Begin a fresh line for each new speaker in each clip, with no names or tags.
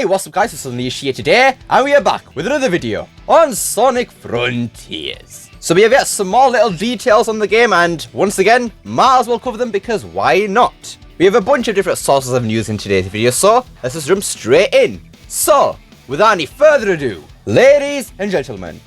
Hey, what's up guys, it's Unleashed here today, and we are back with another video on Sonic Frontiers. So we have yet some more little details on the game, and once again, might as well cover them because why not? We have a bunch of different sources of news in today's video, so let's just jump straight in. So, without any further ado, ladies and gentlemen,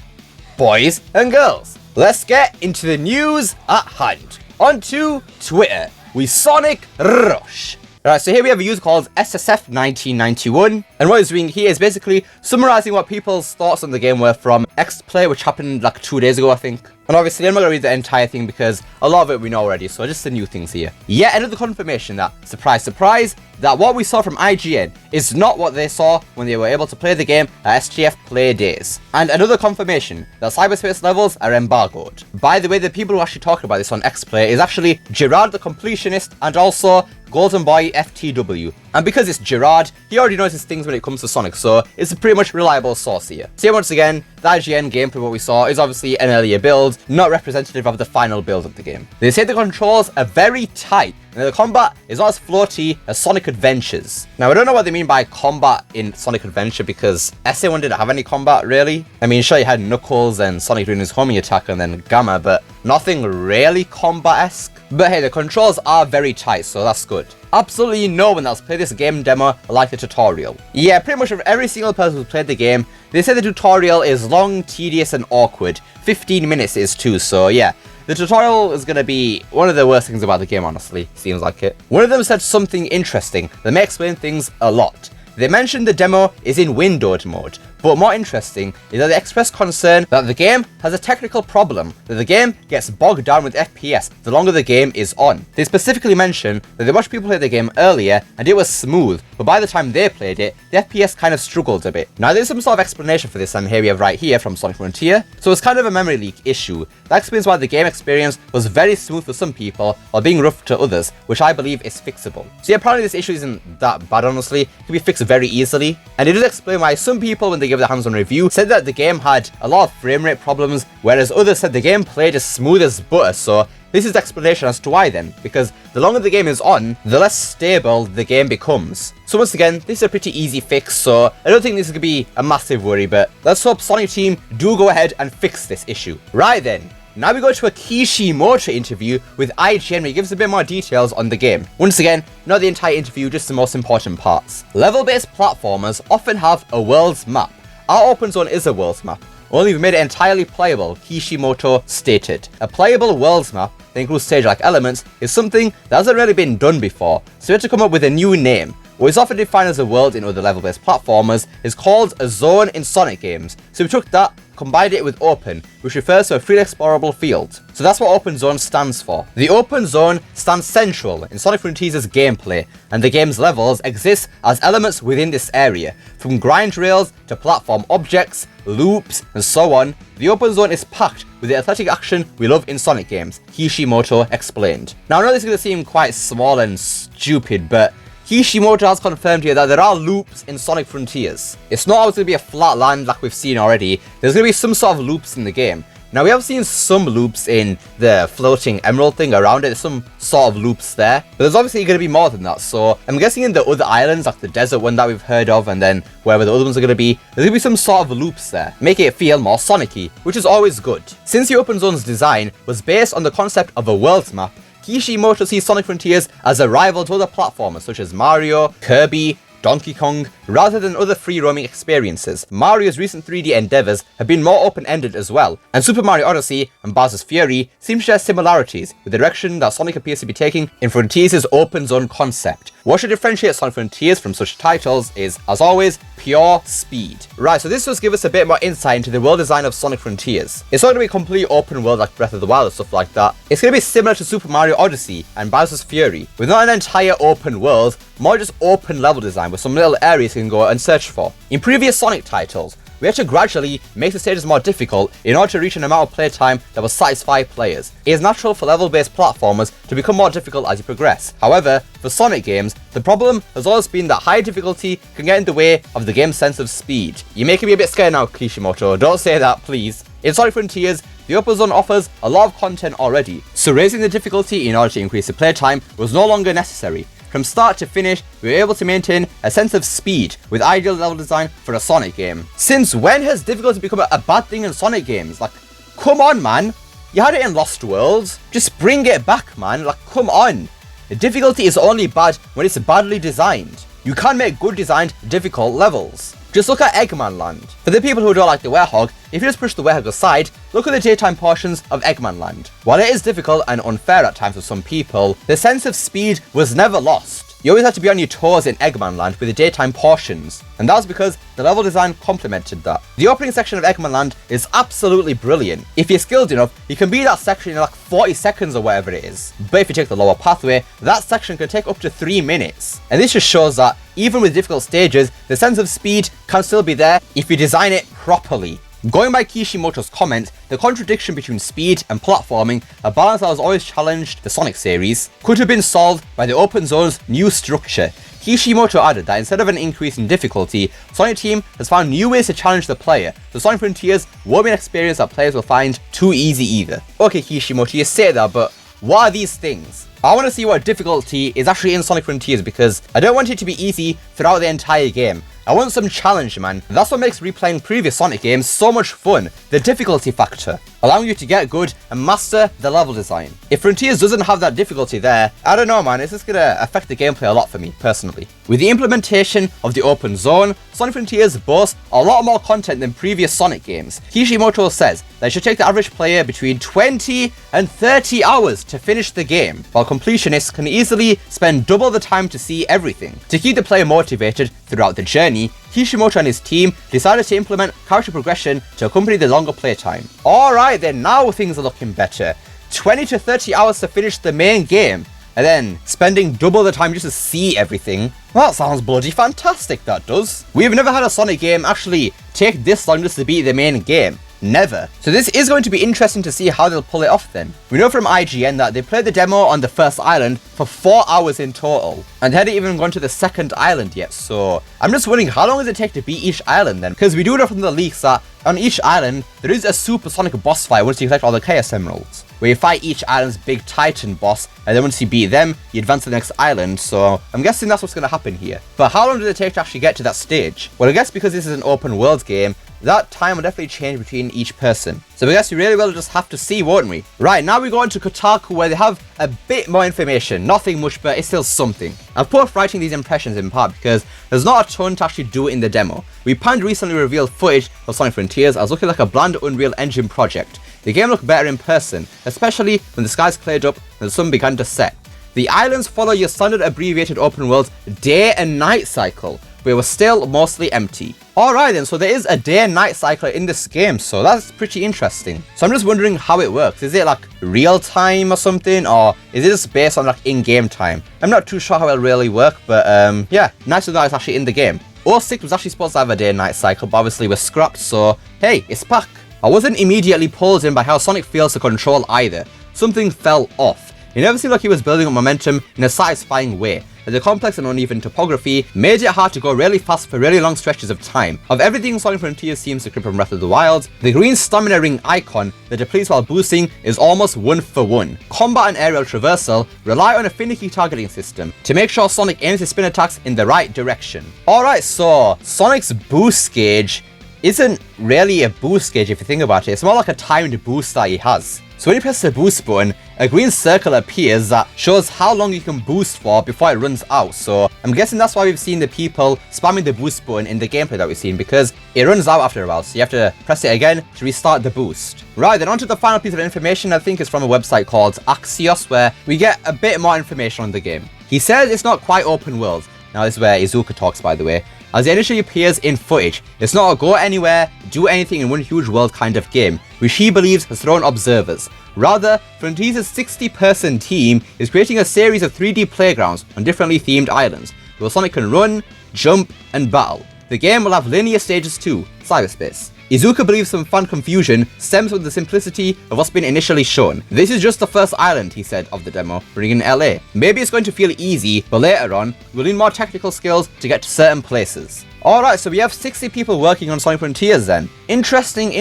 boys and girls, let's get into the news at hand. Onto Twitter with Sonic Rush. Alright, so here we have a user called SSF1991, and what he's doing here is basically summarising what people's thoughts on the game were from X-Play, which happened like 2 days ago, I think. And obviously I'm not going to read the entire thing because a lot of it we know already, so just the new things here. Yet another confirmation that, surprise surprise, that what we saw from IGN is not what they saw when they were able to play the game at SGF Play Days. And another confirmation that cyberspace levels are embargoed. By the way, the people who actually talk about this on X-Play is actually Gerard the Completionist and also Golden Boy FTW. And because it's Gerard, he already knows his things when it comes to Sonic, so it's a pretty much reliable source here. So once again, the IGN gameplay what we saw is obviously an earlier build, not representative of the final build of the game. They say the controls are very tight, and the combat is not as floaty as Sonic Adventures. Now I don't know what they mean by combat in Sonic Adventure because SA1 didn't have any combat really. I mean sure you had Knuckles and Sonic doing his homing attack and then Gamma, but nothing really combat-esque. But hey, the controls are very tight, so that's good. Absolutely no one that's played this game demo like the tutorial. Yeah, pretty much every single person who's played the game, they say the tutorial is long, tedious and awkward. 15 minutes is too, so yeah. The tutorial is going to be one of the worst things about the game, honestly. Seems like it. One of them said something interesting that may explain things a lot. They mentioned the demo is in windowed mode, but more interesting is that they expressed concern that the game has a technical problem, that the game gets bogged down with FPS the longer the game is on. They specifically mentioned that they watched people play the game earlier and it was smooth, but by the time they played it, the FPS kind of struggled a bit. Now there's some sort of explanation for this, and here we have right here from Sonic Frontier. So it's kind of a memory leak issue. That explains why the game experience was very smooth for some people while being rough to others, which I believe is fixable. So yeah, apparently this issue isn't that bad, honestly. It can be fixed very easily, and it does explain why some people, when they give the hands-on review, said that the game had a lot of frame rate problems, whereas others said the game played as smooth as butter. So this is the explanation as to why then, because the longer the game is on, the less stable the game becomes. So once again, this is a pretty easy fix, so I don't think this is going to be a massive worry, but let's hope Sonic Team do go ahead and fix this issue. Right then, now we go to a Kishimoto interview with IGN where he gives a bit more details on the game. Once again, not the entire interview, just the most important parts. Level-based platformers often have a world's map. Our open zone is a world's map, only we've made it entirely playable, Kishimoto stated. A playable world's map that includes stage-like elements is something that hasn't really been done before, so we had to come up with a new name. What is often defined as a world in other level-based platformers is called a zone in Sonic games, so we took that, combined it with open, which refers to a freely explorable field. So that's what open zone stands for. The open zone stands central in Sonic Frontiers' gameplay, and the game's levels exist as elements within this area. From grind rails to platform objects, loops, and so on, the open zone is packed with the athletic action we love in Sonic games, Kishimoto explained. Now I know this is going to seem quite small and stupid, but Kishimoto has confirmed here that there are loops in Sonic Frontiers. It's not always going to be a flat land like we've seen already. There's going to be some sort of loops in the game. Now we have seen some loops in the floating emerald thing around it. There's some sort of loops there, but there's obviously going to be more than that. So I'm guessing in the other islands, like the desert one that we've heard of, and then wherever the other ones are going to be, there's going to be some sort of loops there, making it feel more Sonic-y, which is always good. Since the open zone's design was based on the concept of a world map, Kishimoto sees Sonic Frontiers as a rival to other platformers such as Mario, Kirby, Donkey Kong, rather than other free-roaming experiences. Mario's recent 3D endeavours have been more open-ended as well, and Super Mario Odyssey and Bowser's Fury seem to share similarities with the direction that Sonic appears to be taking in Frontiers' open zone concept. What should differentiate Sonic Frontiers from such titles is, as always, pure speed. Right, so this does give us a bit more insight into the world design of Sonic Frontiers. It's not going to be a complete open world like Breath of the Wild and stuff like that. It's going to be similar to Super Mario Odyssey and Bowser's Fury, with not an entire open world, more just open level design with some little areas you can go and search for. In previous Sonic titles, we had to gradually make the stages more difficult in order to reach an amount of playtime that will satisfy players. It is natural for level-based platformers to become more difficult as you progress. However, for Sonic games, the problem has always been that high difficulty can get in the way of the game's sense of speed. You're making me a bit scared now, Kishimoto. Don't say that, please. In Sonic Frontiers, the open zone offers a lot of content already, so raising the difficulty in order to increase the playtime was no longer necessary. from start to finish, we were able to maintain a sense of speed with ideal level design for a Sonic game. Since when has difficulty become a bad thing in Sonic games? Like, come on, man. You had it in Lost Worlds. Just bring it back, man. Like, come on. The difficulty is only bad when it's badly designed. You can make good designed, difficult levels. Just look at Eggman Land. For the people who don't like the Hedgehog, if you just push the Hedgehog aside, look at the daytime portions of Eggman Land. While it is difficult and unfair at times for some people, the sense of speed was never lost. You always had to be on your toes in Eggman Land with the daytime portions, and that was because the level design complemented that. The opening section of Eggman Land is absolutely brilliant. If you're skilled enough, you can beat that section in like 40 seconds or whatever it is. But if you take the lower pathway, that section can take up to 3 minutes. And this just shows that even with difficult stages, the sense of speed can still be there if you design it properly. Going by Kishimoto's comment, the contradiction between speed and platforming, a balance that has always challenged the Sonic series, could have been solved by the open zone's new structure. Kishimoto added that instead of an increase in difficulty, Sonic Team has found new ways to challenge the player, so Sonic Frontiers won't be an experience that players will find too easy either. Okay Kishimoto, you say that, but what are these things? I want to see what difficulty is actually in Sonic Frontiers because I don't want it to be easy throughout the entire game. I want some challenge, man. That's what makes replaying previous Sonic games so much fun. The difficulty factor, allowing you to get good and master the level design. If Frontiers doesn't have that difficulty there, I don't know, man, it's just gonna affect the gameplay a lot for me, personally. With the implementation of the open zone, Sonic Frontiers boasts a lot more content than previous Sonic games. Kishimoto says that it should take the average player between 20 and 30 hours to finish the game, while completionists can easily spend double the time to see everything. To keep the player motivated throughout the journey, Kishimoto and his team decided to implement character progression to accompany the longer playtime. Alright then, now things are looking better. 20 to 30 hours to finish the main game, and then spending double the time just to see everything. Well, that sounds bloody fantastic, that does. We've never had a Sonic game actually take this long just to beat the main game. Never. So this is going to be interesting to see how they'll pull it off then. We know from IGN that they played the demo on the first island for 4 hours in total, and they hadn't even gone to the second island yet, so I'm just wondering how long does it take to beat each island then? Because we do know from the leaks that on each island there is a supersonic boss fight once you collect all the Chaos Emeralds, where you fight each island's big Titan boss, and then once you beat them, you advance to the next island, so I'm guessing that's what's going to happen here. But how long does it take to actually get to that stage? Well, I guess because this is an open world game, that time will definitely change between each person. So I guess we really will just have to see, won't we? Right, now we go into Kotaku where they have a bit more information. Nothing much, but it's still something. I've put off writing these impressions in part because there's not a ton to actually do in the demo. We planned recently revealed footage of Sonic Frontiers as looking like a bland Unreal Engine project. The game looked better in person, especially when the skies cleared up and the sun began to set. The islands follow your standard abbreviated open world day and night cycle, but it was still mostly empty. Alright then, so there is a day and night cycle in this game, so that's pretty interesting. So I'm just wondering how it works. Is it like real time or something, or is it just based on like in-game time? I'm not too sure how it'll really work, but yeah, nice to know it's actually in the game. 06 was actually supposed to have a day and night cycle, but obviously was scrapped, so hey, it's back. I wasn't immediately pulled in by how Sonic feels to control either. Something fell off. It never seemed like he was building up momentum in a satisfying way. The complex and uneven topography made it hard to go really fast for really long stretches of time. Of everything Sonic Frontiers seems to grip from Breath of the Wild, the green stamina ring icon that depletes while boosting is almost 1-for-1. Combat and aerial traversal rely on a finicky targeting system to make sure Sonic aims his spin attacks in the right direction. Alright, so Sonic's boost gauge isn't really a boost gauge if you think about it. It's more like a timed boost that he has. So when you press the boost button, a green circle appears that shows how long you can boost for before it runs out. So I'm guessing that's why we've seen the people spamming the boost button in the gameplay that we've seen, because it runs out after a while, so you have to press it again to restart the boost. Right, then on to the final piece of information. I think it's from a website called Axios, where we get a bit more information on the game. He says it's not quite open world. Now this is where Iizuka talks, by the way. As it initially appears in footage, it's not a go anywhere, do anything in one huge world kind of game, which he believes has thrown observers. Rather, Frontiers' 60-person team is creating a series of 3D playgrounds on differently themed islands, where Sonic can run, jump, and battle. The game will have linear stages too, cyberspace. Iizuka believes some fan confusion stems from the simplicity of what's been initially shown. This is just the first island, he said, of the demo, bringing in LA. Maybe it's going to feel easy, but later on, we'll need more technical skills to get to certain places. Alright, so we have 60 people working on Sonic Frontiers then. Interesting.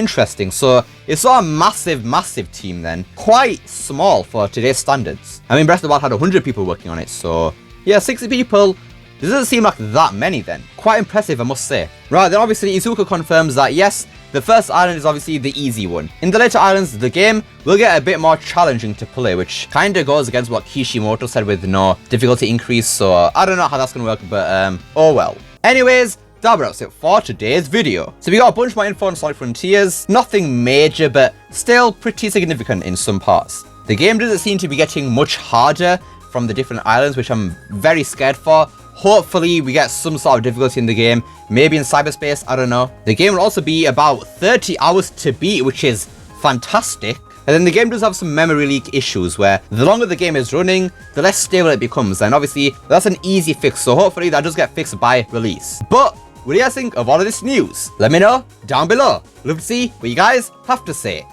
So it's not a massive team then. Quite small for today's standards. I mean, Breath of the Wild had 100 people working on it, so Yeah, 60 people. Doesn't seem like that many then. Quite impressive, I must say. Right, then obviously Izuku confirms that yes, the first island is obviously the easy one. In the later islands, the game will get a bit more challenging to play, which kinda goes against what Kishimoto said with no difficulty increase, so I don't know how that's gonna work, but oh well. Anyways, that wraps it for today's video. So we got a bunch more info on Sonic Frontiers, nothing major, but still pretty significant in some parts. The game doesn't seem to be getting much harder from the different islands, which I'm very scared for. Hopefully we get some sort of difficulty in the game, maybe in cyberspace, I don't know. The game will also be about 30 hours to beat, which is fantastic. And then the game does have some memory leak issues where the longer the game is running, the less stable it becomes. And obviously that's an easy fix, so hopefully that does get fixed by release. But what do you guys think of all of this news? Let me know down below. Love to see what you guys have to say.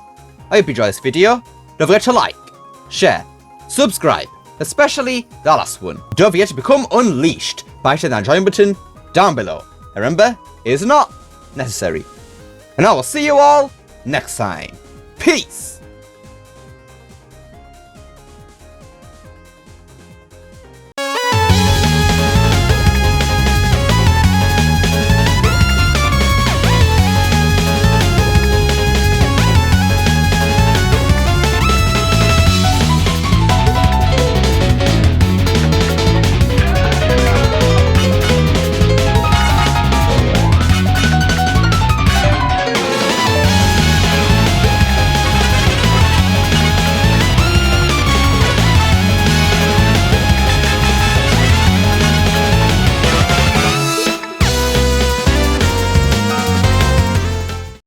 I hope you enjoyed this video. Don't forget to like, share, subscribe, especially the last one. Don't forget to become unleashed by hitting that join button down below. And remember, it is not necessary. And I will see you all next time. Peace!